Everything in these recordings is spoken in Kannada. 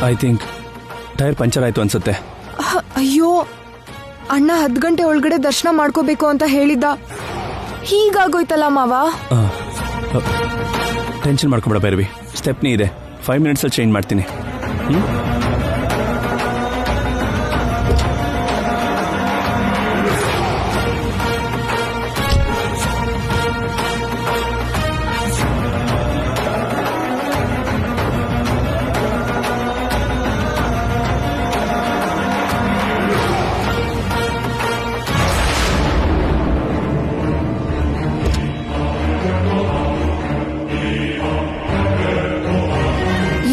ಐ ಥಿಂಕ್ ಟೈರ್ ಪಂಚರ್ ಆಯ್ತು ಅನ್ಸುತ್ತೆ. ಅಯ್ಯೋ, ಅಣ್ಣ 10 ಗಂಟೆ ಒಳಗಡೆ ದರ್ಶನ ಮಾಡ್ಕೋಬೇಕು ಅಂತ ಹೇಳಿದ್ದ. ಹೀಗಾಗೋಯ್ತಲ್ಲ ಮಾವ. ಟೆನ್ಷನ್ ಮಾಡ್ಕೊಬೇಡ ಭೈರವಿ, ಸ್ಟೆಪ್ನಿ ಇದೆ, 5 ಮಿನಿಟ್ಸಲ್ಲಿ ಚೇಂಜ್ ಮಾಡ್ತೀನಿ.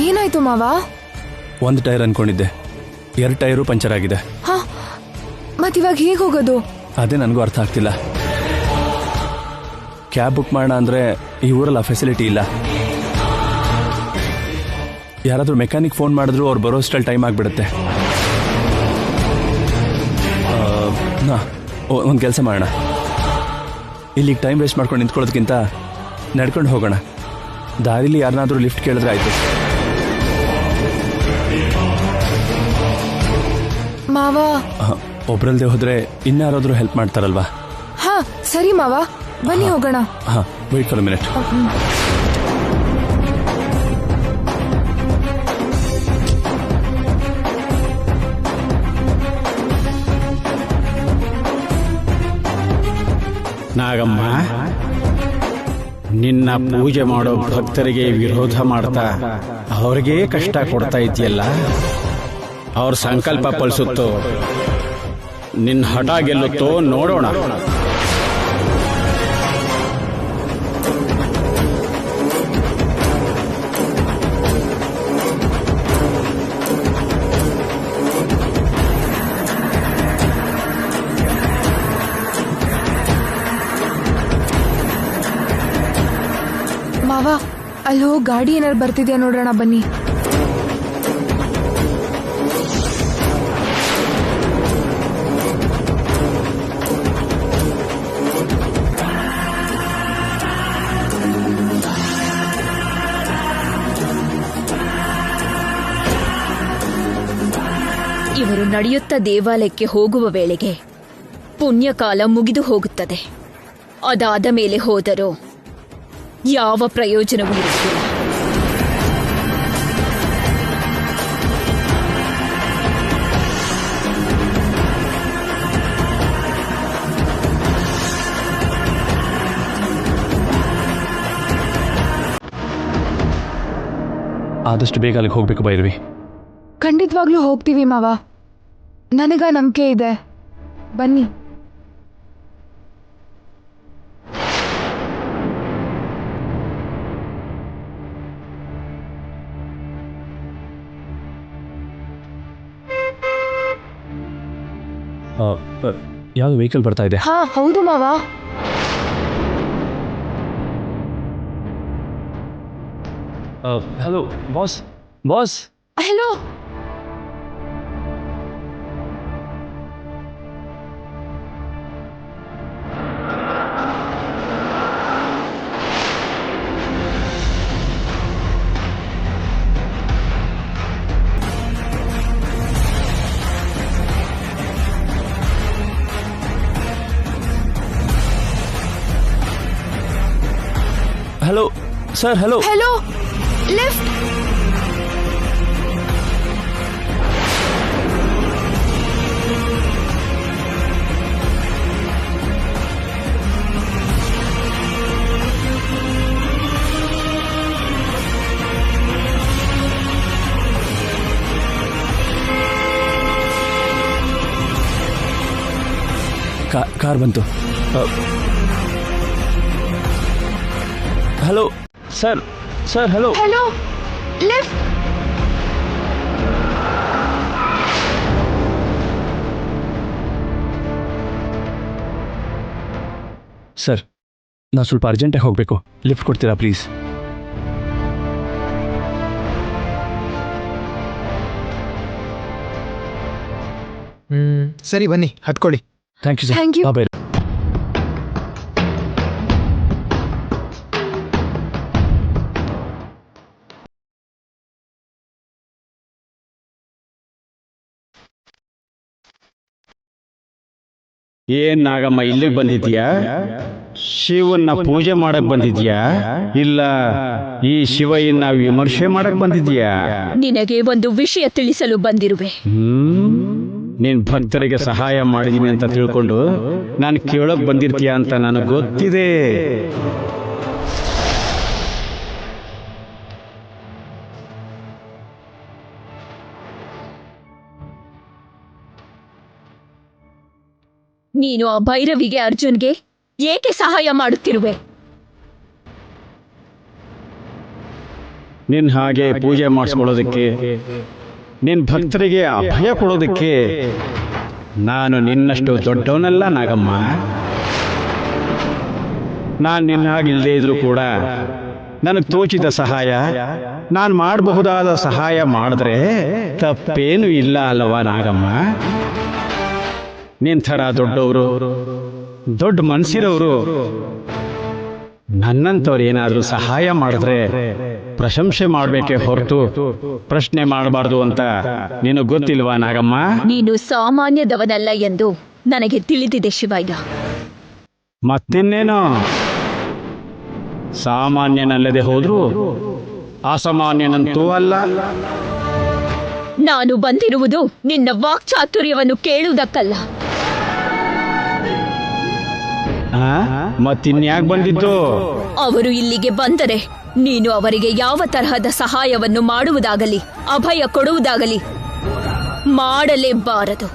ಏನಾಯ್ತು ಮಾವ? ಒಂದು ಟೈರ್ ಅನ್ಕೊಂಡಿದ್ದೆ, 2 ಟೈರು ಪಂಚರ್ ಆಗಿದೆ. ಮತ್ತಿವಾಗ ಹೇಗೆ ಹೋಗೋದು? ಅದೇ ನನಗೂ ಅರ್ಥ ಆಗ್ತಿಲ್ಲ. ಕ್ಯಾಬ್ ಬುಕ್ ಮಾಡೋಣ ಅಂದ್ರೆ ಈ ಊರಲ್ಲಿ ಆ ಫೆಸಿಲಿಟಿ ಇಲ್ಲ. ಯಾರಾದ್ರೂ ಮೆಕ್ಯಾನಿಕ್ ಫೋನ್ ಮಾಡಿದ್ರು ಅವ್ರು ಬರೋಷ್ಟರಲ್ಲಿ ಟೈಮ್ ಆಗಿಬಿಡುತ್ತೆ. ಒಂದು ಕೆಲಸ ಮಾಡೋಣ, ಇಲ್ಲಿಗೆ ಟೈಮ್ ವೇಸ್ಟ್ ಮಾಡ್ಕೊಂಡು ನಿಂತ್ಕೊಳ್ಳೋದಕ್ಕಿಂತ ನಡ್ಕೊಂಡು ಹೋಗೋಣ. ದಾರಿಲಿ ಯಾರನ್ನಾದ್ರೂ ಲಿಫ್ಟ್ ಕೇಳಿದ್ರೆ ಆಯ್ತು. ಮಾವ, ಒಬ್ರಲ್ದೆ ಹೋದ್ರೆ ಇನ್ನಾರಾದ್ರೂ ಹೆಲ್ಪ್ ಮಾಡ್ತಾರಲ್ವಾ? ಹಾ ಸರಿ ಮಾವ, ಬನ್ನಿ ಹೋಗೋಣ. ಹಾ, wait for a minute. Nagamma, ನಿನ್ನ ಪೂಜೆ ಮಾಡೋ ಭಕ್ತರಿಗೆ ವಿರೋಧ ಮಾಡ್ತಾ ಅವ್ರಿಗೆ ಕಷ್ಟ ಕೊಡ್ತಾ ಇದೆಯಲ್ಲ, ಅವ್ರ ಸಂಕಲ್ಪ ಫಲಿಸುತ್ತೋ ನಿನ್ನ ಹಠ ಗೆಲ್ಲುತ್ತೋ ನೋಡೋಣ. ಮಾವ, ಅಲ್ಲೋ ಗಾಡಿ ಏನಾರು ಬರ್ತಿದ್ಯಾ ನೋಡೋಣ, ಬನ್ನಿ. ಇವರು ನಡೆಯುತ್ತಾ ದೇವಾಲಯಕ್ಕೆ ಹೋಗುವ ವೇಳೆಗೆ ಪುಣ್ಯಕಾಲ ಮುಗಿದು ಹೋಗುತ್ತದೆ. ಅದಾದ ಮೇಲೆ ಹೋದರೂ ಯಾವ ಪ್ರಯೋಜನವೂ ಇರುವುದಿಲ್ಲ. ಆದಷ್ಟು ಬೇಗ ಅಲ್ಲಿಗೆ ಹೋಗ್ಬೇಕು ಭೈರವಿ. ಖಂಡಿತವಾಗ್ಲೂ ಹೋಗ್ತೀವಿ ಮಾವ, ನನಗ ನಂಬಿಕೆ ಇದೆ. ಬನ್ನಿ. ಯಾವ್ದು ವೆಹಿಕಲ್ ಬರ್ತಾ ಇದೆ? ಹಾ ಹೌದು ಮಾವ. Hello boss. Boss, hello. Hello sir. Hello hello, lift. Car ಬಂತು. Hello sir. Sir hello. Hello, lift. Sir, ನಾವು ಸ್ವಲ್ಪ ಅರ್ಜೆಂಟಾಗಿ ಹೋಗಬೇಕು, ಲಿಫ್ಟ್ ಕೊಡ್ತೀರಾ ಪ್ಲೀಸ್? ಸರಿ ಬನ್ನಿ, ಹತ್ಕೊಳ್ಳಿ. Thank you sir. Thank you. Bye. ಏನ್ ನಾಗಮ್ಮ ಇಲ್ಲಿಗೆ ಬಂದಿದ್ಯಾ? ಶಿವನ್ನ ಪೂಜೆ ಮಾಡಕ್ ಬಂದಿದ್ಯಾ ಇಲ್ಲ ಈ ಶಿವಯ್ಯನ ವಿಮರ್ಶೆ ಮಾಡಕ್ ಬಂದಿದ್ಯಾ? ನಿನಗೆ ಒಂದು ವಿಷಯ ತಿಳಿಸಲು ಬಂದಿರುವೆ. ನೀನ್ ಭಕ್ತರಿಗೆ ಸಹಾಯ ಮಾಡಿದೀನಿ ಅಂತ ತಿಳ್ಕೊಂಡು ನಾನು ಕೇಳೋಕ್ ಬಂದಿರ್ತೀಯ ಅಂತ ನನಗೆ ಗೊತ್ತಿದೆ. ನೀನು ಆ ಭೈರವಿಗೆ ಅರ್ಜುನ್ಗೆ ಏಕೆ ಸಹಾಯ ಮಾಡುತ್ತಿರುವೆ? ನಿನ್ ಹಾಗೆ ಪೂಜೆ ಮಾಡಿಸ್ಕೊಳ್ಳೋದಕ್ಕೆ, ನಿನ್ ಭಕ್ತರಿಗೆ ಅಭಯ ಕೊಡೋದಕ್ಕೆ ನಾನು ನಿನ್ನಷ್ಟು ದೊಡ್ಡವನಲ್ಲ ನಾಗಮ್ಮ. ನಾನು ನಿನ್ನ ಹಾಗೆ ಇಲ್ಲದೆ ಇದ್ರೂ ಕೂಡ ನನಗೆ ತೋಚಿದ ಸಹಾಯ, ನಾನು ಮಾಡಬಹುದಾದ ಸಹಾಯ ಮಾಡಿದ್ರೆ ತಪ್ಪೇನು ಇಲ್ಲ ಅಲ್ಲವಾ ನಾಗಮ್ಮ? ನಿನ್ ಥರ ದೊಡ್ಡವರು, ದೊಡ್ಡ ಮನಸ್ಸಿರೋರು ನನ್ನಂಥವ್ರು ಏನಾದರೂ ಸಹಾಯ ಮಾಡಿದ್ರೆ ಪ್ರಶಂಸೆ ಮಾಡಬೇಕೇ ಹೊರತು ಪ್ರಶ್ನೆ ಮಾಡಬಾರ್ದು ಅಂತ ನಿನಗೆ ಗೊತ್ತಿಲ್ವಾ ನಾಗಮ್ಮ? ನೀನು ಸಾಮಾನ್ಯದವನಲ್ಲ ಎಂದು ನನಗೆ ತಿಳಿದಿದೆ ಶಿವಯ್ಯ. ಮತ್ತಿನ್ನೇನೋ, ಸಾಮಾನ್ಯನಲ್ಲದೆ ಹೋದ್ರೂ ಅಸಾಮಾನ್ಯನಂತೂ ಅಲ್ಲ. ನಾನು ಬಂದಿರುವುದು ನಿನ್ನ ವಾಕ್ಚಾತುರ್ಯವನ್ನು ಕೇಳುವುದಕ್ಕಲ್ಲ. ಮತ್ತಿನ್ಯಾಕ್ ಬಂದಿದ್ದು? ಅವರು ಇಲ್ಲಿಗೆ ಬಂದರೆ ನೀನು ಅವರಿಗೆ ಯಾವ ತರಹದ ಸಹಾಯವನ್ನು ಮಾಡುವುದಾಗಲಿ, ಅಭಯ ಕೊಡುವುದಾಗಲಿ ಮಾಡಲೇಬಾರದು.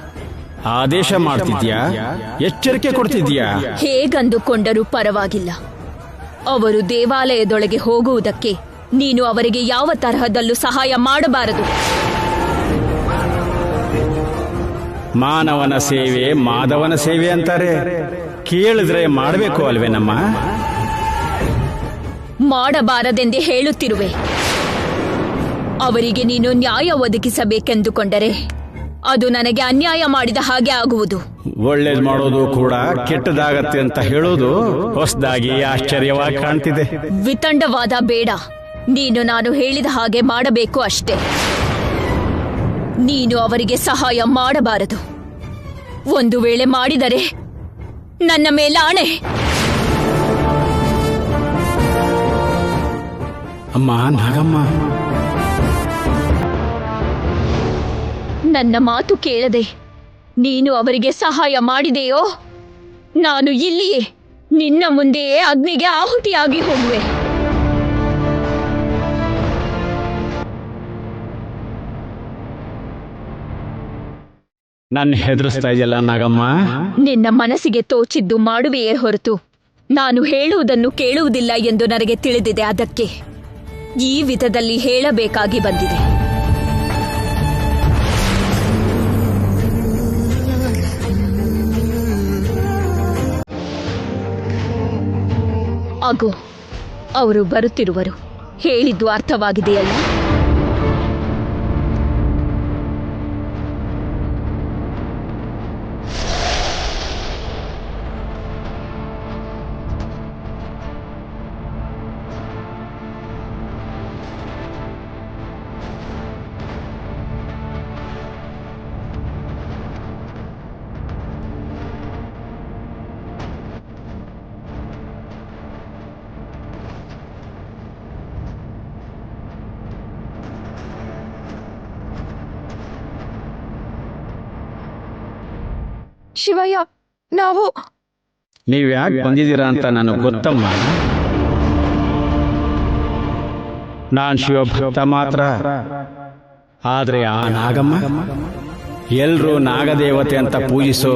ಆದೇಶ ಮಾಡ್ತಿದ್ಯಾ? ಎಚ್ಚರಿಕೆ ಕೊಡ್ತಿದ್ಯಾ? ಹೇಗಂದುಕೊಂಡರೂ ಪರವಾಗಿಲ್ಲ. ಅವರು ದೇವಾಲಯದೊಳಗೆ ಹೋಗುವುದಕ್ಕೆ ನೀನು ಅವರಿಗೆ ಯಾವ ತರಹದಲ್ಲೂ ಸಹಾಯ ಮಾಡಬಾರದು. ಮಾನವನ ಸೇವೆ ಮಾಧವನ ಸೇವೆ ಅಂತಾರೆ. ಕೇಳಿದ್ರೆ ಮಾಡಬೇಕು ಅಲ್ವೇನಮ್ಮ? ಮಾಡಬಾರದೆಂದೇ ಹೇಳುತ್ತಿರುವೆ. ಅವರಿಗೆ ನೀನು ನ್ಯಾಯ ಒದಗಿಸಬೇಕೆಂದುಕೊಂಡರೆ ಅದು ನನಗೆ ಅನ್ಯಾಯ ಮಾಡಿದ ಹಾಗೆ ಆಗುವುದು. ಒಳ್ಳೇದು ಮಾಡೋದು ಕೂಡ ಕೆಟ್ಟದಾಗತ್ತೆ ಅಂತ ಹೇಳೋದು ಹೊಸದಾಗಿ ಆಶ್ಚರ್ಯವಾಗಿ ಕಾಣ್ತಿದೆ. ವಿತಂಡವಾದ ಬೇಡ. ನೀನು ನಾನು ಹೇಳಿದ ಹಾಗೆ ಮಾಡಬೇಕು ಅಷ್ಟೇ. ನೀನು ಅವರಿಗೆ ಸಹಾಯ ಮಾಡಬಾರದು. ಒಂದು ವೇಳೆ ಮಾಡಿದರೆ ನನ್ನ ಮೇಲಾಣೆ. ಅಮ್ಮ ನಾಗಮ್ಮ, ನನ್ನ ಮಾತು ಕೇಳದೆ ನೀನು ಅವರಿಗೆ ಸಹಾಯ ಮಾಡಿದೆಯೋ ನಾನು ಇಲ್ಲಿಯೇ ನಿನ್ನ ಮುಂದೆಯೇ ಅಗ್ನಿಗೆ ಆಹುತಿಯಾಗಿ ಹೋಗುವೆ. ನನ್ನ ಹೆದರಿಸ್ತಾ ಇದೆಯಲ್ಲ ನಾಗಮ್ಮ? ನಿನ್ನ ಮನಸ್ಸಿಗೆ ತೋಚಿದ್ದು ಮಾಡುವೆಯೇ ಹೊರತು ನಾನು ಹೇಳುವುದನ್ನು ಕೇಳುವುದಿಲ್ಲ ಎಂದು ನನಗೆ ತಿಳಿದಿದೆ. ಅದಕ್ಕೆ ಈ ವಿಧದಲ್ಲಿ ಹೇಳಬೇಕಾಗಿ ಬಂದಿದೆ. ಆಗೋ, ಅವರು ಬರುತ್ತಿರುವರು. ಹೇಳಿದ್ದು ಅರ್ಥವಾಗಿದೆಯಲ್ಲ? ಶಿವಯ್ಯ, ನಾವು ನೀವ್ ಯಾಕೆ ಬಂದಿದ್ದೀರಾ ಅಂತ ನನಗೆ ಗೊತ್ತಮ್ಮ. ನಾನ್ ಶಿವಭಕ್ತ ಮಾತ್ರ. ಆದ್ರೆ ಆ ನಾಗಮ್ಮ ಎಲ್ರೂ ನಾಗದೇವತೆ ಅಂತ ಪೂಜಿಸೋ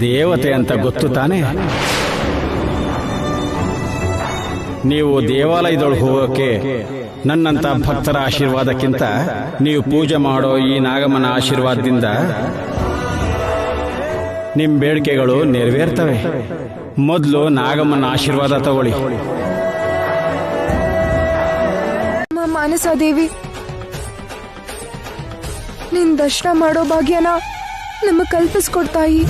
ದೇವತೆ ಅಂತ ಗೊತ್ತು ತಾನೆ? ನೀವು ದೇವಾಲಯದೊಳಗೆ ಹೋಗೋಕೆ ನನ್ನಂತ ಭಕ್ತರ ಆಶೀರ್ವಾದಕ್ಕಿಂತ ನೀವು ಪೂಜೆ ಮಾಡೋ ಈ ನಾಗಮ್ಮನ ಆಶೀರ್ವಾದದಿಂದ ನಿಮ್ಮ ಬೇಡಿಕೆಗಳು ನೆರವೇರ್ತವೆ. ಮೊದಲು ನಾಗಮ್ಮನ ಆಶೀರ್ವಾದ ತಗೊಳ್ಳಿ. ಮಾನಸಾದೇವಿ, ನಿನ್ ದರ್ಶನ ಮಾಡೋ ಭಾಗ್ಯನ ನಮಗ್ ಕಲ್ಪಿಸ್ಕೊಡ್ತಾಯಿ.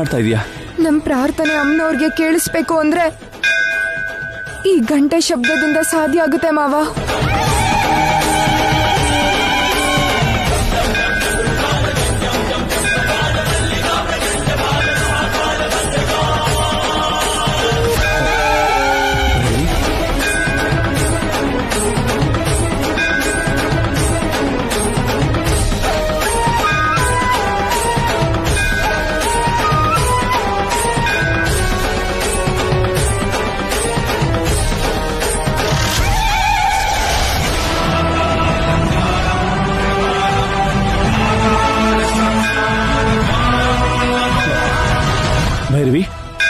ಮಾಡ್ತಾ ಇದೀಯಾ? ನಮ್ ಪ್ರಾರ್ಥನೆ ಅಮ್ಮನವ್ರಿಗೆ ಕೇಳಿಸ್ಬೇಕು ಅಂದ್ರೆ ಈ ಗಂಟೆ ಶಬ್ದದಿಂದ ಸಾಧ್ಯ ಆಗುತ್ತೆ ಮಾವ. ಭೈರವಿ,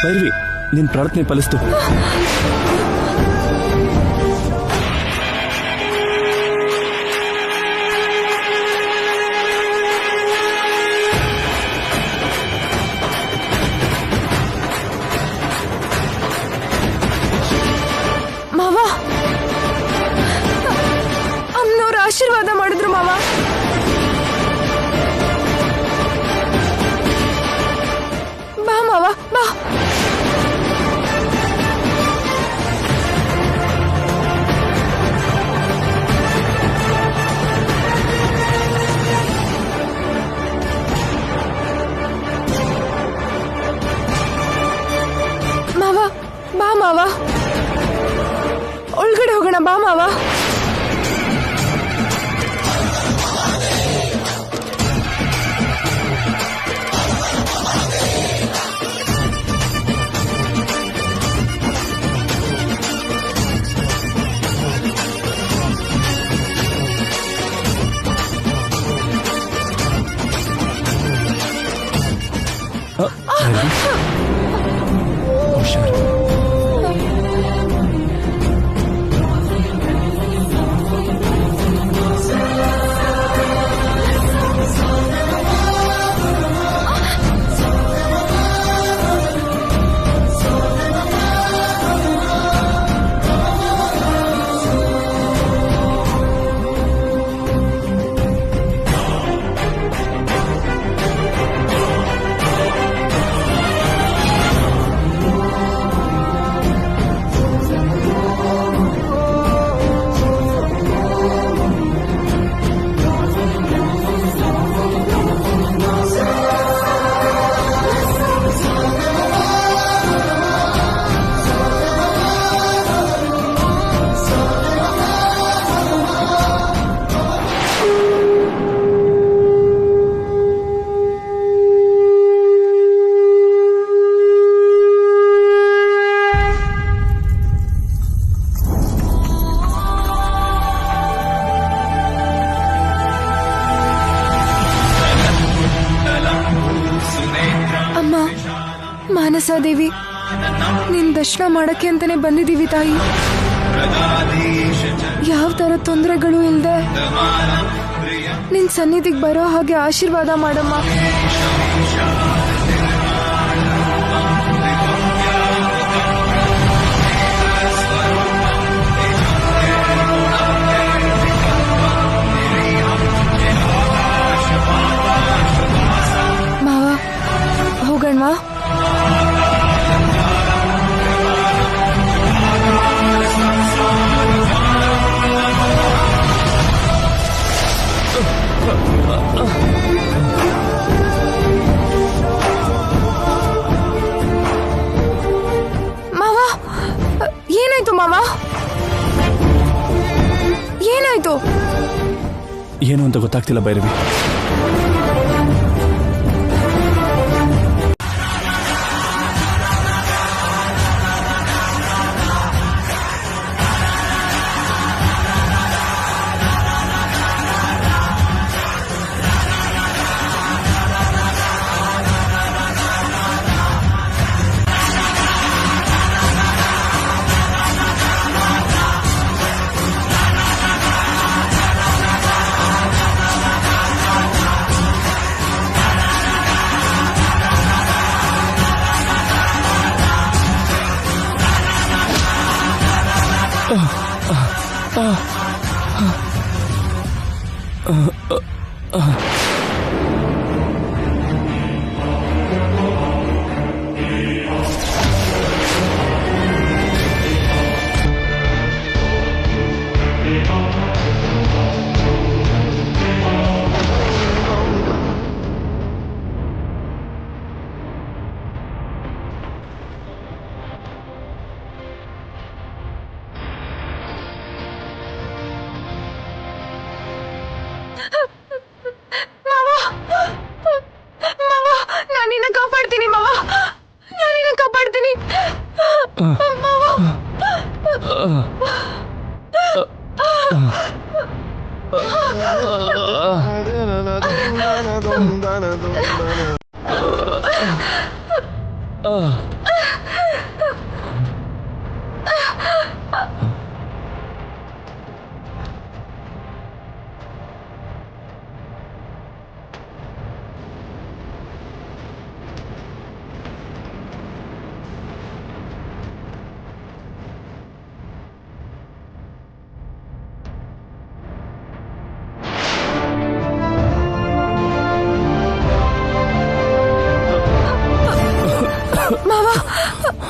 ಭೈರವಿ, ನಿನ್ ಪ್ರಾರ್ಥನೆ ಫಲಿಸ್ತು. ಮಾವ, ಅಮ್ಮನವ್ರ ಆಶೀರ್ವಾದ ಮಾಡಿದ್ರು ಮಾವ. ಬಾ ಮಾವ, ಬಾ. ಮಾವ, ಬಾ ಮಾವ, ಒಳಗಡೆ ಹೋಗೋಣ. ಬಾ ಮಾವ. ಭೈರವಿ, ಹುಷಾರು. ಮಾನಸಾದೇವಿ, ನಿನ್ ದರ್ಶನ ಮಾಡಕ್ಕೆ ಅಂತಾನೆ ಬಂದಿದೀವಿ ತಾಯಿ. ಯಾವ ತರ ತೊಂದರೆಗಳು ಇಲ್ದೆ ನಿನ್ ಸನ್ನಿಧಿಗೆ ಬರೋ ಹಾಗೆ ಆಶೀರ್ವಾದ ಮಾಡಮ್ಮ. ಮಾವ, ಹೋಗಣ್ವಾ? ಮಾವ, ಏನಾಯ್ತು ಮಾವ? ಏನಾಯ್ತು? ಏನು ಅಂತ ಗೊತ್ತಾಗ್ತಿಲ್ಲ ಭೈರವಿ. ನಾನು ನಿನ್ನ ಕಾಪಾಡ್ತೀನಿ ಮಾವ, ನಾನು ನಿನ್ನ ಕಾಪಾಡ್ತೀನಿ ಮಾವ.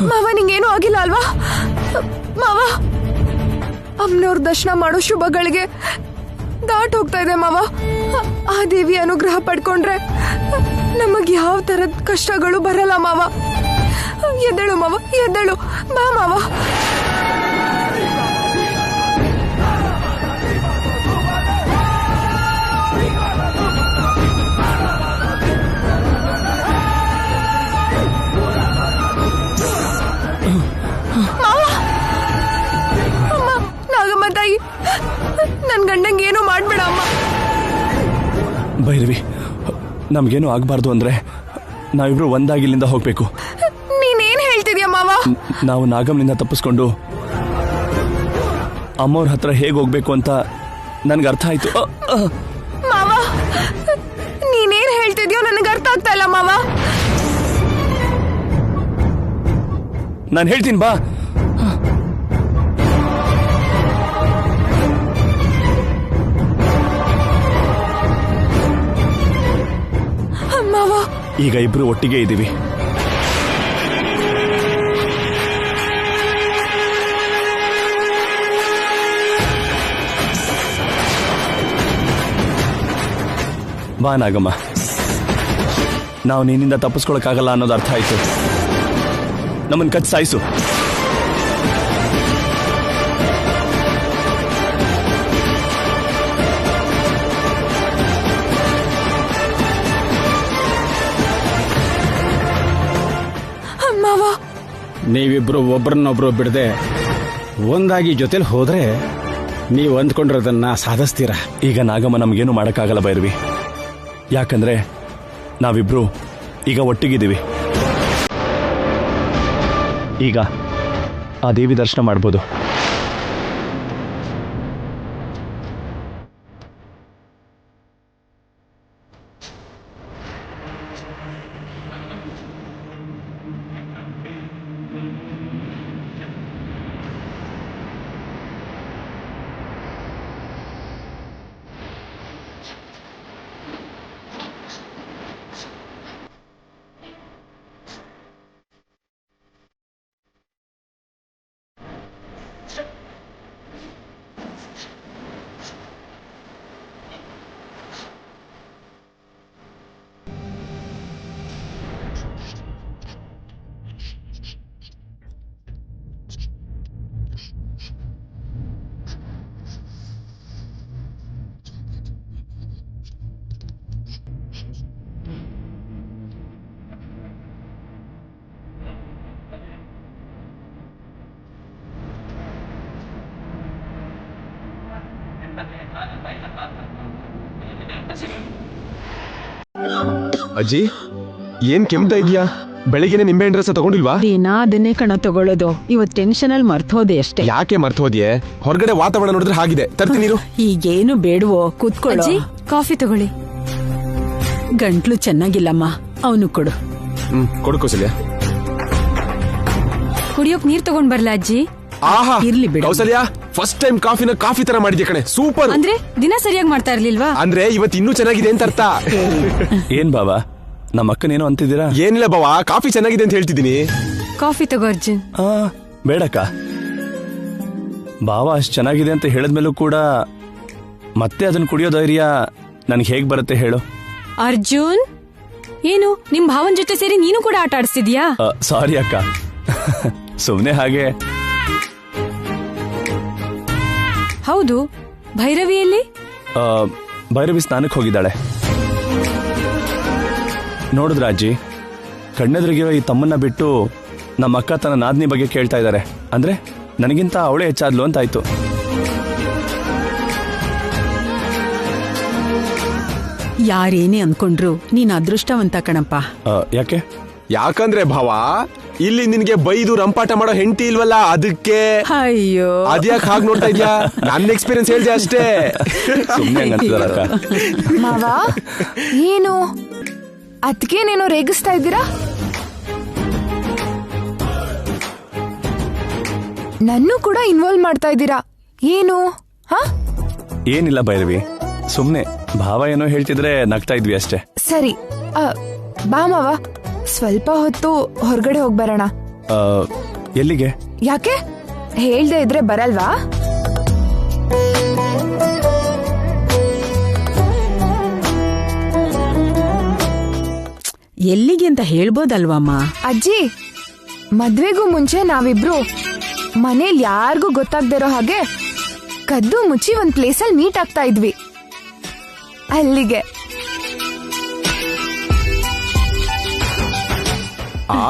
ಮಾವ ನಿಂಗೇನು ಆಗಿಲ್ಲ ಅಲ್ವಾ ಮಾವ? ಅಮ್ಮನವ್ರ ದರ್ಶನ ಮಾಡೋ ಶುಭಗಳಿಗೆ ದಾಟ್ ಹೋಗ್ತಾ ಇದೆ ಮಾವ. ಆ ದೇವಿ ಅನುಗ್ರಹ ಪಡ್ಕೊಂಡ್ರೆ ನಮಗ್ ಯಾವ ತರದ ಕಷ್ಟಗಳು ಬರಲ್ಲ ಮಾವ. ಎದ್ದೇಳು ಮಾವ, ಎದ್ದೇಳು, ಬಾ ಮಾವ. ತಾಯಿ, ನನ್ ಗಂಡಂಗೆ ಏನೋ ಮಾಡ್ಬೇಡ ಅಮ್ಮ. ಭೈರವಿ, ನಮ್ಗೇನು ಆಗ್ಬಾರ್ದು ಅಂದ್ರೆ ನಾವಿಬ್ರು ಒಂದಾಗಿ ಇಲ್ಲಿಂದ ಹೋಗ್ಬೇಕು. ನೀನೇನ್ ಹೇಳ್ತಿದ್ಯಾ ಮಾವ? ನಾವು ನಾಗಮ್ನಿಂದ ತಪ್ಪಿಸ್ಕೊಂಡು ಅಮ್ಮವ್ರ ಹತ್ರ ಹೇಗ್ ಹೋಗ್ಬೇಕು ಅಂತ ನನ್ಗೆ ಅರ್ಥ ಆಯ್ತು. ಮಾವ, ನೀನೇನ್ ಹೇಳ್ತಿದ್ಯೋ ನನಗೆ ಅರ್ಥ ಆಗ್ತಾ ಇಲ್ಲ ಮಾವ. ನಾನು ಹೇಳ್ತೀನಿ ಬಾ. ಈಗ ಇಬ್ರು ಒಟ್ಟಿಗೆ ಇದ್ದೀವಿ. ಬಾ ನಾಗಮ್ಮ, ನಾವು ನಿನ್ನಿಂದ ತಪ್ಪಿಸ್ಕೊಳಕ್ಕಾಗಲ್ಲ ಅನ್ನೋದು ಅರ್ಥ ಆಯ್ತು. ನಮ್ಮನ್ನು ಕಚ್ ಸಾಯಿಸು. ನೀವಿಬ್ರು ಒಬ್ರನ್ನೊಬ್ರು ಬಿಡದೆ ಒಂದಾಗಿ ಜೊತೆಲಿ ಹೋದ್ರೆ ನೀವು ಅಂದ್ಕೊಂಡಿರೋದನ್ನ ಸಾಧಿಸ್ತೀರ. ಈಗ ನಾಗಮ್ಮ ನಮ್ಗೇನು ಮಾಡೋಕ್ಕಾಗಲ್ಲ ಭೈರವಿ, ಯಾಕಂದ್ರೆ ನಾವಿಬ್ರು ಈಗ ಒಟ್ಟಿಗಿದ್ದೀವಿ. ಈಗ ಆ ದೇವಿ ದರ್ಶನ ಮಾಡ್ಬೋದು. ಅಜ್ಜಿ, ಏನ್ ಕೆಮ್ತಾ ಇದೆಯಾ? ಬೆಳಿಗ್ಗೆನೆ ನಿಂಬೆಹಣ್ಣು ರಸ ತಗೊಂಡಿಲ್ವಾ? ದಿನ ಅದನ್ನೇ ಕಣ ತಗೊಳ್ಳೋದು. ಇವತ್ ಟೆನ್ಷನ್ ಅಲ್ಲಿ ಮರ್ತೋದೆ ಅಷ್ಟೇ. ಯಾಕೆ ಮರ್ತೋದ್ಯೆ? ಹೊರಗಡೆ ವಾತಾವರಣ ನೋಡಿದ್ರೆ ಹಾಗಿದೆ. ತರ್ತೀನಿ ನೀರು. ಈಗೇನು ಬೇಡವೋ, ಕೂತ್ಕೊಳ್ಳೋ. ಕಾಫಿ ತಗೊಳ್ಳಿ. ಗಂಟ್ಲು ಚೆನ್ನಾಗಿಲ್ಲಮ್ಮ, ಅವನು ಕೊಡು. ಕೊಡು ಕೌಸಲ್ಯ. ಕುಡಿಯೋಕ್ ನೀರ್ ತಗೊಂಡ್ ಬರ್ಲಾ ಅಜ್ಜಿ? ಆಹಾ, ಇರ್ಲಿ ಬಿಡು. ಕೌಸಲ್ಯ, ಫಸ್ಟ್ ಟೈಮ್ ಕಾಫಿನ ಕಾಫಿ ತರ ಮಾಡಿದ್ಯಾ ಕಣೆ, ಸೂಪರ್. ಅಂದ್ರೆ ದಿನ ಸರಿಯಾಗಿ ಮಾಡ್ತಾ ಇರ್ಲಿಲ್ವಾ? ಅಂದ್ರೆ ಇವತ್ತು ಇನ್ನೂ ಚೆನ್ನಾಗಿದೆ ಅಂತ ಅರ್ಥ. ಏನ್ ಬಾಬಾ, ನಮ್ಮ ಅಕ್ಕನೇನೋ ಅಂತಿದ್ದೀರಾ? ಏನಿಲ್ಲ ಬಾವಾ, ಕಾಫಿ ಚೆನ್ನಾಗಿದೆ ಅಂತ ಹೇಳ್ತಿದ್ದೀನಿ. ಕಾಫಿ ತಗೋ ಅರ್ಜುನ್. ಬೇಡಕ್ಕ, ಬಾವ ಅಷ್ಟು ಚೆನ್ನಾಗಿದೆ ಅಂತ ಹೇಳಿದ್ಮೇಲೂ ಕೂಡ ಮತ್ತೆ ಅದನ್ನ ಕುಡಿಯೋ ಧೈರ್ಯ ನನ್ಗೆ ಹೇಗ್ ಬರುತ್ತೆ ಹೇಳು? ಅರ್ಜುನ್, ಏನು ನಿಮ್ ಭಾವನ್ ಜೊತೆ ಸೇರಿ ನೀನು ಕೂಡ ಆಟ ಆಡಿಸ್ತಿದ್ಯಾ? ಸಾರಿ ಅಕ್ಕ, ಸುಮ್ನೆ ಹಾಗೆ. ಹೌದು, ಭೈರವಿಯಲ್ಲಿ ಭೈರವಿ ಸ್ನಾನಕ್ಕೆ ಹೋಗಿದ್ದಾಳೆ. ನೋಡಿದ್ರ ಅಜ್ಜಿ, ಕಣ್ಣೆದುರಿಗಿರೋ ಈ ತಮ್ಮನ್ನ ಬಿಟ್ಟು ನಮ್ಮ ಅಕ್ಕ ತನ್ನ ನಾದ್ನಿ ಬಗ್ಗೆ ಕೇಳ್ತಾ ಇದ್ದಾರೆ. ಅಂದ್ರೆ ನನಗಿಂತ ಅವಳೇ ಹೆಚ್ಚಾದ್ಲು ಅಂತಾಯ್ತು. ಯಾರೇನೇ ಅನ್ಕೊಂಡ್ರು ನೀನ್ ಅದೃಷ್ಟವಂತ ಕಣಪ್ಪ. ಯಾಕೆ? ಯಾಕಂದ್ರೆ ಭಾವ, ಇಲ್ಲಿ ನಿನ್ಗೆ ಬೈದು ರಂಪಾಟ ಮಾಡೋ ಹೆಂಡತಿ ಇಲ್ವಲ್ಲ, ಅದಕ್ಕೆ. ಅಯ್ಯೋ, ಅದ್ಯಾಕ್ ಹಾಗೆ ನೋಡ್ತಾ ಇದ್ಯಾ? ನನ್ನ ಎಕ್ಸ್ಪೀರಿಯನ್ಸ್ ಹೇಳ್ದೆ ಅಷ್ಟೇ. ಸುಮ್ಮನೆ ಹಂಗಂತಿದಾರಕ್ಕ. ಮಾವ ಏನು ಅದಕ್ಕೇನೇನೋ ರೇಗಿಸ್ತಾ ಇದ್ದೀರಾ? ನನ್ನೂ ಕೂಡ ಇನ್ವಾಲ್ವ್ ಮಾಡ್ತಾ ಇದ್ದೀರಾ ಏನು? ಹಾ, ಏನಿಲ್ಲ ಭೈರವಿ, ಸುಮ್ನೆ ಭಾವ ಏನೋ ಹೇಳ್ತಿದ್ರೆ ನಗ್ತಾ ಇದ್ವಿ ಅಷ್ಟೇ. ಸರಿ, ಬಾ ಮಾವ, ಸ್ವಲ್ಪ ಹೊತ್ತು ಹೊರಗಡೆ ಹೋಗ್ಬರೋಣ. ಎಲ್ಲಿಗೆ? ಯಾಕೆ ಹೇಳ್ದೆ ಇದ್ರೆ ಬರಲ್ವಾ? ಎಲ್ಲಿಗೆ ಅಂತ ಹೇಳ್ಬೋದಲ್ವಮ್ಮ? ಅಜ್ಜಿ, ಮದ್ವೆಗೂ ಮುಂಚೆ ನಾವಿಬ್ರು ಮನೇಲಿ ಯಾರಿಗೂ ಗೊತ್ತಾಗ್ದಿರೋ ಹಾಗೆ ಕದ್ದು ಮುಚ್ಚಿ ಒಂದ್ ಪ್ಲೇಸಲ್ಲಿ ಮೀಟ್ ಆಗ್ತಾ ಇದ್ವಿ. ಅಲ್ಲಿಗೆ.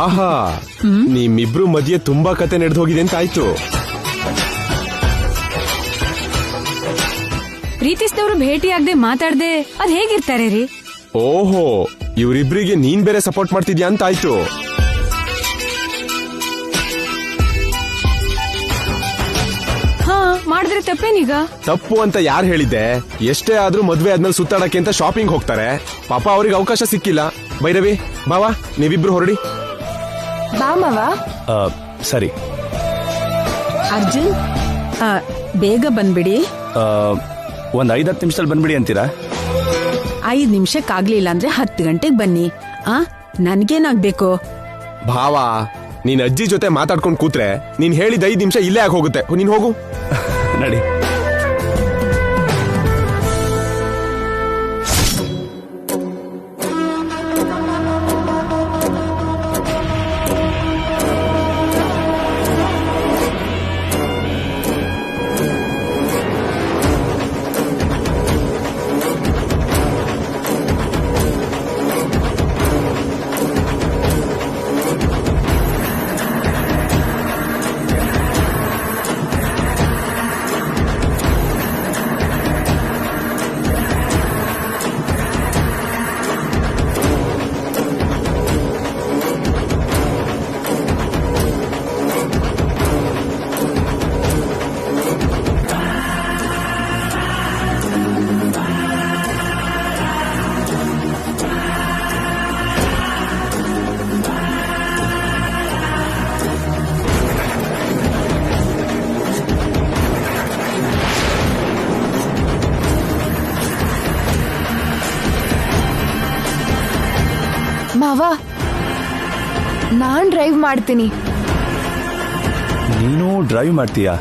ಆಹಾ, ನಿಮ್ಮಿಬ್ರು ಮಧ್ಯೆ ತುಂಬಾ ಕತೆ ನಡೆದು ಹೋಗಿದೆ ಅಂತ ಆಯ್ತು. ಪ್ರೀತಿಸಿದವರು ಭೇಟಿಯಾಗದೆ ಮಾತಾಡದೆ ಅದ್ ಹೇಗಿರ್ತಾರೆ ರೀ? ಓಹೋ, ಇವರಿಬ್ರಿಗೆ ನೀನ್ ಬೇರೆ ಸಪೋರ್ಟ್ ಮಾಡ್ತಿದ್ಯಾ ಅಂತ ಆಯ್ತು. ಹಾ, ಮಾಡಿದ್ರೆ ತಪ್ಪೇನೀಗ? ತಪ್ಪು ಅಂತ ಯಾರು ಹೇಳಿದ್ದೆ? ಎಷ್ಟೇ ಆದ್ರೂ ಮದ್ವೆ ಆದ್ಮೇಲೆ ಸುತ್ತಾಡಕ್ಕೆ ಅಂತ ಶಾಪಿಂಗ್ ಹೋಗ್ತಾರೆ. ಪಾಪ ಅವ್ರಿಗೆ ಅವಕಾಶ ಸಿಕ್ಕಿಲ್ಲ. ಭೈರವಿ, ಬಾವಾ, ನೀವಿಬ್ರು ಹೊರಡಿ. ಬಾ ಮಾವ. ಸರಿ. ಅರ್ಜುನ್, ಬೇಗ ಬಂದ್ಬಿಡಿ. ಒಂದ್ 5-10 ನಿಮಿಷದಲ್ಲಿ ಬಂದ್ಬಿಡಿ ಅಂತೀರಾ? 5 ನಿಮಿಷಕ್ಕಾಗ್ಲಿಲ್ಲ ಅಂದ್ರೆ 10 ಗಂಟೆಗೆ ಬನ್ನಿ. ನನ್ಗೇನಾಗ್ಬೇಕು? ಭಾವ, ನೀನ್ ಅಜ್ಜಿ ಜೊತೆ ಮಾತಾಡ್ಕೊಂಡು ಕೂತ್ರೆ ನೀನ್ ಹೇಳಿದ 5 ನಿಮಿಷ ಇಲ್ಲೇ ಆಗಿ ಹೋಗುತ್ತೆ. ನೀನ್ ಹೋಗು. ನಡಿ. ಮಾವ, ನಾನ್ ಡ್ರೈವ್ ಮಾಡ್ತೀನಿ. ನೀನು ಡ್ರೈವ್ ಮಾಡ್ತೀಯಾ?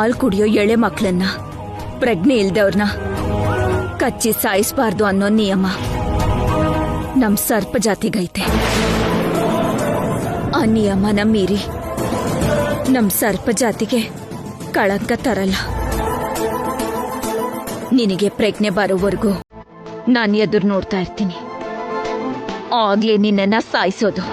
ಹಾಲು ಕುಡಿಯೋ ಎಳೆ ಮಕ್ಕಳನ್ನ, ಪ್ರಜ್ಞೆ ಇಲ್ದವ್ರನ್ನ ಕಚ್ಚಿ ಸಾಯಿಸಬಾರ್ದು ಅನ್ನೋ ನಿಯಮ ನಮ್ ಸರ್ಪ ಜಾತಿಗೈತೆ. ಆ ನಿಯಮನ ಮೀರಿ ನಮ್ ಸರ್ಪ ಜಾತಿಗೆ ಕಳಂಕ ತರಲ್ಲ. ನಿನಗೆ ಪ್ರಜ್ಞೆ ಬರೋವರೆಗೂ ನಾನು ಎದುರು ನೋಡ್ತಾ ಇರ್ತೀನಿ. ಆಗ್ಲೇ ನಿನ್ನನ್ನ ಸಾಯಿಸೋದು.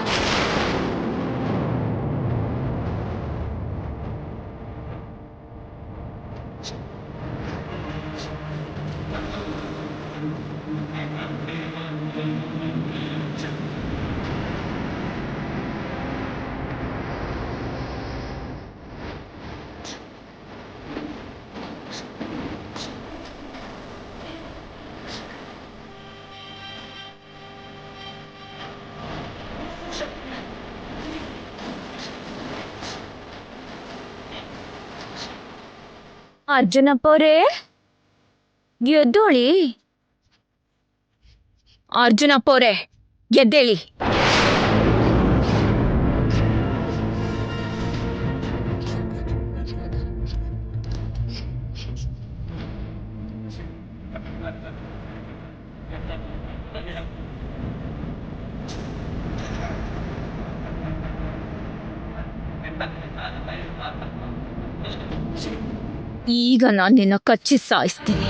ಅರ್ಜುನಪ್ಪವ್ರೇ, ಎದ್ದೋಳಿ. ಅರ್ಜುನಪ್ಪವ್ರೇ, ಎದ್ದೇಳಿ. ಈಗ ನಾನು ನಿನ್ನ ಕಚ್ಚಿ ಸಾಯಿಸ್ತೀನಿ.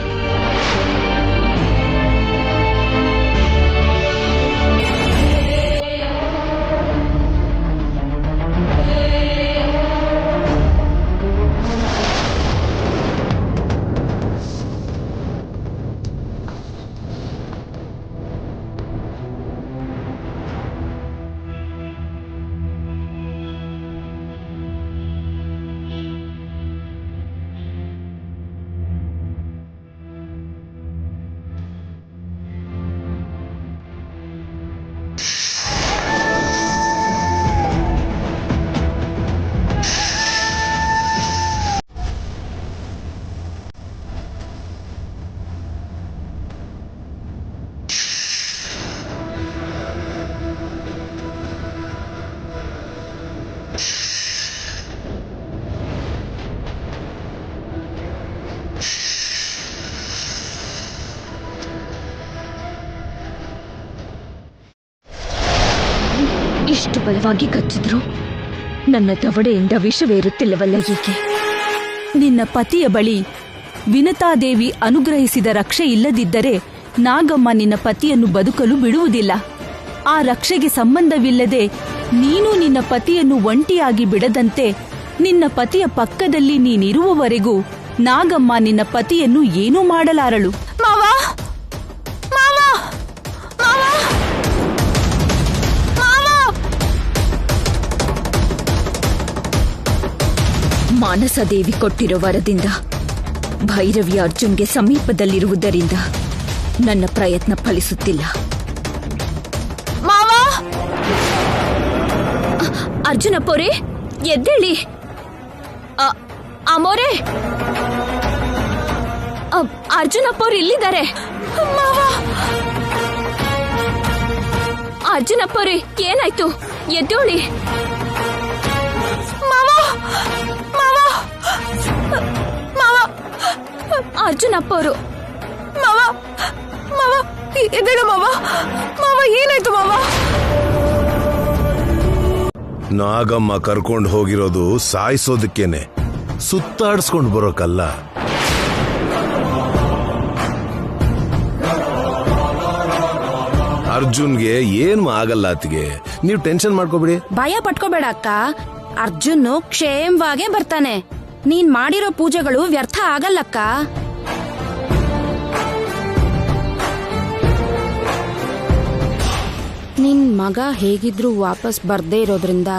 ಇಷ್ಟು ಬಲವಾಗಿ ಕಚ್ಚಿದ್ರು ನನ್ನ ದವಡೆಯಿಂದ ವಿಷವೇರುತ್ತಿಲ್ಲವಲ್ಲ ಹೀಗೆ? ನಿನ್ನ ಪತಿಯ ಬಳಿ ವಿನತಾದೇವಿ ಅನುಗ್ರಹಿಸಿದ ರಕ್ಷೆ ಇಲ್ಲದಿದ್ದರೆ ನಾಗಮ್ಮ ನಿನ್ನ ಪತಿಯನ್ನು ಬದುಕಲು ಬಿಡುವುದಿಲ್ಲ. ಆ ರಕ್ಷೆಗೆ ಸಂಬಂಧವಿಲ್ಲದೆ ನೀನು ನಿನ್ನ ಪತಿಯನ್ನು ಒಂಟಿಯಾಗಿ ಬಿಡದಂತೆ ನಿನ್ನ ಪತಿಯ ಪಕ್ಕದಲ್ಲಿ ನೀನಿರುವವರೆಗೂ ನಾಗಮ್ಮ ನಿನ್ನ ಪತಿಯನ್ನು ಏನೂ ಮಾಡಲಾರಳು. ಮಾವಾ, ಮಾವಾ, ಮಾವಾ, ಮಾವಾ. ಮಾನಸದೇವಿ ಕೊಟ್ಟಿರೋ ವರದಿಂದ ಭೈರವಿ ಅರ್ಜುನ್ಗೆ ಸಮೀಪದಲ್ಲಿರುವುದರಿಂದ ನನ್ನ ಪ್ರಯತ್ನ ಫಲಿಸುತ್ತಿಲ್ಲ. ಮಾವಾ, ಅರ್ಜುನಪ್ಪೋರೆ, ಎದ್ದೇಳಿ. ಅಮೋರೆ, ಅರ್ಜುನಪ್ಪವ್ರು ಇಲ್ಲಿದ್ದಾರೆ. ಮಾವಾ, ಅರ್ಜುನಪ್ಪವ್ರೆ, ಏನಾಯ್ತು? ಎದ್ದೇಳಿ. ಮಾವಾ, ಮಾವಾ, ಮಾವಾ, ಅರ್ಜುನಪ್ಪವ್ರು. ಮಾವಾ, ಮಾವಾ, ಎದ್ದೇಳು ಮಾವಾ. ಮಾವಾ, ಏನಾಯ್ತು ಮಾವಾ? ನಾಗಮ್ಮ ಕರ್ಕೊಂಡು ಹೋಗಿರೋದು ಸಾಯಿಸೋದಕ್ಕೇನೆ, ಸುತ್ತಾಡಿಸ್ಕೊಂಡು ಬರೋಕಲ್ಲ. ಅರ್ಜುನ್ಗೆ ಏನು ಆಗಲ್ಲ. ಅತ್ತಿಗೆ ನೀವು ಟೆನ್ಷನ್ ಮಾಡ್ಕೋಬಿಡಿ. ಭಯ ಪಟ್ಕೋಬೇಡ ಅಕ್ಕ. ಅರ್ಜುನ್ ಕ್ಷೇಮವಾಗೇ ಬರ್ತಾನೆ. ನೀನ್ ಮಾಡಿರೋ ಪೂಜೆಗಳು ವ್ಯರ್ಥ ಆಗಲ್ಲಕ್ಕ. ನಿನ್ ಮಗ ಹೇಗಿದ್ರೂ ವಾಪಸ್ ಬರ್ದೇ ಇರೋದ್ರಿಂದ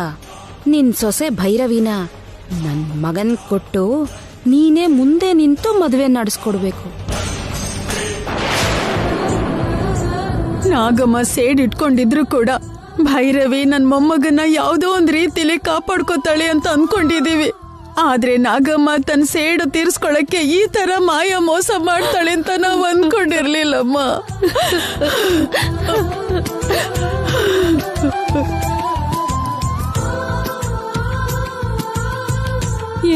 ನಿನ್ ಸೊಸೆ ಭೈರವಿನ ನನ್ ಮಗನ್ ಕೊಟ್ಟು ನೀನೇ ಮುಂದೆ ನಿಂತು ಮದುವೆ ನಡೆಸ್ಕೊಡ್ಬೇಕು. ನಾಗಮ್ಮ ಸೇಡ್ ಇಟ್ಕೊಂಡಿದ್ರು ಕೂಡ ಭೈರವಿ ನನ್ ಮೊಮ್ಮಗನ್ನ ಯಾವುದೋ ಒಂದ್ ರೀತಿಲಿ ಕಾಪಾಡ್ಕೋತಾಳೆ ಅಂತ ಅನ್ಕೊಂಡಿದೀವಿ. ಆದ್ರೆ ನಾಗಮ್ಮ ತನ್ನ ಸೇಡು ತೀರ್ಸ್ಕೊಳಕ್ಕೆ ಈ ತರ ಮಾಯ ಮೋಸ ಮಾಡ್ತಾಳೆ ಅಂತ ನಾವ್ ಅನ್ಕೊಂಡಿರ್ಲಿಲ್ಲಮ್ಮ.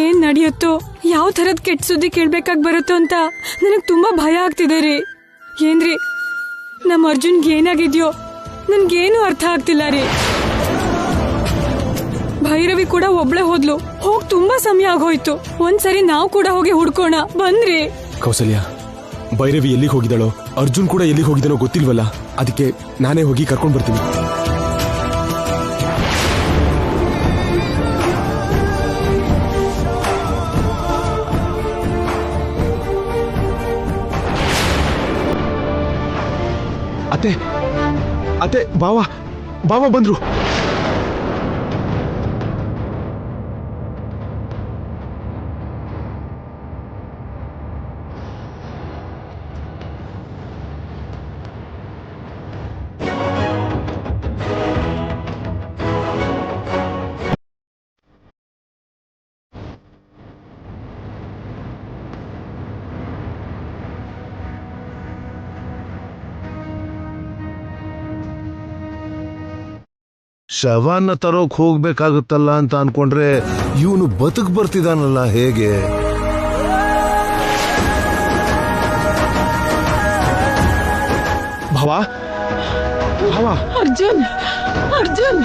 ಏನ್ ನಡೆಯುತ್ತೋ ಯಾವ ಥರದ್ ಕೆಟ್ಟ ಸುದ್ದಿ ಕೇಳ್ಬೇಕಾಗ್ ಬರುತ್ತೋ ಅಂತ ನನಗ್ ತುಂಬಾ ಭಯ ಆಗ್ತಿದೆ ರೀ. ಏನ್ರಿ ನಮ್ಮ ಅರ್ಜುನ್ಗೆ ಏನಾಗಿದ್ಯೋ ನನ್ಗೇನು ಅರ್ಥ ಆಗ್ತಿಲ್ಲ ರೀ. ಭೈರವಿ ಕೂಡ ಒಬ್ಳೆ ಹೋದ್ಲು. ಹೋಗ್ ತುಂಬಾ ಸಮಯ ಆಗೋಯ್ತು. ಒಂದ್ಸರಿ ನಾವು ಕೂಡ ಹೋಗಿ ಹುಡ್ಕೋಣ ಬಂದ್ರಿ. ಕೌಸಲ್ಯ, ಭೈರವಿ ಎಲ್ಲಿಗೆ ಹೋಗಿದ್ದಾಳೋ, ಅರ್ಜುನ್ ಕೂಡ ಎಲ್ಲಿಗೆ ಹೋಗಿದ್ದಾನೋ ಗೊತ್ತಿಲ್ವಲ್ಲ. ಅದಕ್ಕೆ ನಾನೇ ಹೋಗಿ ಕರ್ಕೊಂಡ್ ಬರ್ತೀನಿ. ಅತ್ತೆ ಅತ್ತೆ, ಬಾವ ಬಂದ್ರು. ಶವನ್ನ ತರೋಕ್ ಹೋಗ್ಬೇಕಾಗುತ್ತಲ್ಲ ಅಂತ ಅನ್ಕೊಂಡ್ರೆ ಇವನು ಬದುಕ್ ಬರ್ತಿದಾನಲ್ಲ, ಹೇಗೆ? ಭಾವ, ಅರ್ಜುನ್ ಅರ್ಜುನ್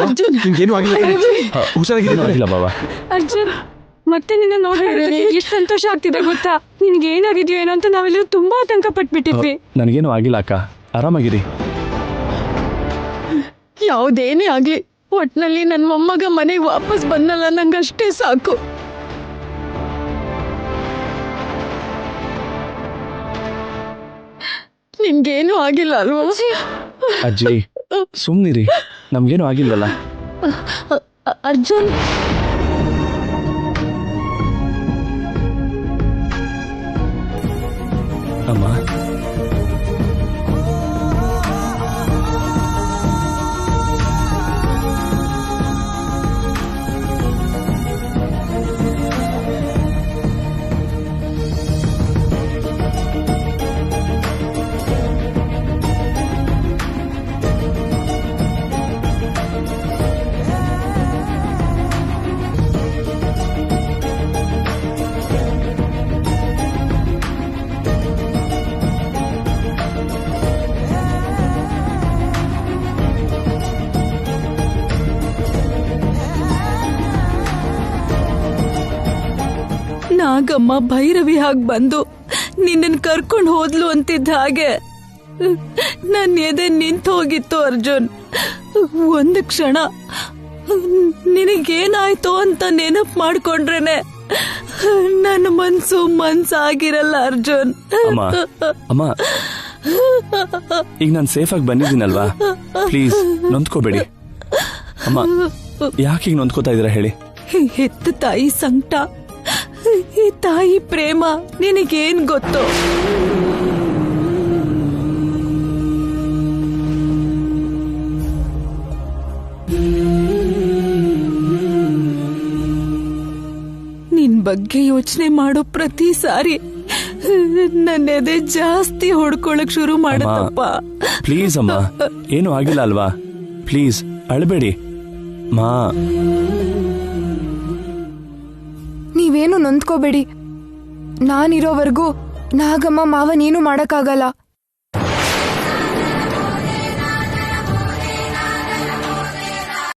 ಅರ್ಜುನ್, ನಿಂಗೇನು ಆಗಿಲ್ಲ? ಹುಷಾರಾಗಿದ್ದೀನಿ. ಆಗಿಲ್ಲ ಬಾಬಾ. ಅರ್ಜುನ್, ಮತ್ತೆ ನಿನ್ನ ನೋಡಿ ಎಷ್ಟು ಸಂತೋಷ ಆಗ್ತಿದೆ ಗೊತ್ತಾ? ನಿನ್ಗೆ ಏನಾಗಿದ್ಯೋ ಏನೋ ಅಂತ ನಾವೆಲ್ಲರೂ ತುಂಬಾ ಆತಂಕ ಪಟ್ಬಿಟ್ಟಿದ್ವಿ. ನನಗೇನು ಆಗಿಲ್ಲ ಅಕ್ಕ, ಆರಾಮಾಗಿರಿ. ಯಾವುದೇನೇ ಆಗ್ಲಿ, ಒಟ್ನಲ್ಲಿ ನನ್ನ ಮೊಮ್ಮಗ ಮನೆಗೆ ವಾಪಸ್ ಬಂದಲ್ಲ, ನಂಗಷ್ಟೇ ಸಾಕು. ನಿಮ್ಗೇನು ಆಗಿಲ್ಲ ಅಲ್ವಾ? ಅಜ್ಜಿ ಸುಮ್ನಿರಿ, ನಮ್ಗೇನು ಆಗಿಲ್ವಲ್ಲ. ಅರ್ಜುನ್, ಅಮ್ಮ, ನಾಗಮ್ಮ ಭೈರವಿ ಹಾಗೆ ಬಂದು ನಿನ್ನನ್ ಕರ್ಕೊಂಡು ಹೋದ್ಲು ಅಂತಿದ್ದ ಹಾಗೆ ನನ್ನ ಎದೆ ನಿಂತು ಹೋಗಿತ್ತು ಅರ್ಜುನ್. ಒಂದು ಕ್ಷಣ ನಿನಗೇನಾಯ್ತು ಅಂತ ನೆನಪು ಮಾಡ್ಕೊಂಡ್ರೇನೆ ನನ್ನ ಮನ್ಸಾಗಿರಲ್ಲ ಅರ್ಜುನ್. ಅಮ್ಮ ಅಮ್ಮ, ಈಗ ನಾನು ಸೇಫಾಗಿ ಬಂದಿದ್ದೀನಲ್ವಾ, ಪ್ಲೀಸ್ ನೊಂದ್ಕೋಬೇಡಿ. ಅಮ್ಮ, ಯಾಕೆ ಈಗ ನೊಂದ್ಕೋತಾ ಇದ್ದೀರಾ ಹೇಳಿ? ಹೆತ್ತ ತಾಯಿ ಸಂಕಟ, ಈ ತಾಯಿ ಪ್ರೇಮ ನಿನಗೇನ್ ಗೊತ್ತು? ನಿನ್ ಬಗ್ಗೆ ಯೋಚನೆ ಮಾಡೋ ಪ್ರತಿ ಸಾರಿ ನನ್ನ ಎದೆ ಜಾಸ್ತಿ ಹೊಡ್ಕೊಳಕ್ ಶುರು ಮಾಡತ್ತಪ್ಪ. ಪ್ಲೀಸ್ ಅಮ್ಮ, ಏನು ಆಗಿಲ್ಲ ಅಲ್ವಾ? ಪ್ಲೀಸ್ ಅಳಬೇಡಿ ಮಾ. ನೀವೇನು ನೊಂದ್ಕೋಬೇಡಿ. ನಾನಿರೋವರೆಗೂ ನಾಗಮ್ಮ ಮಾವನೇನು ಮಾಡಕ್ಕಾಗಲ್ಲ.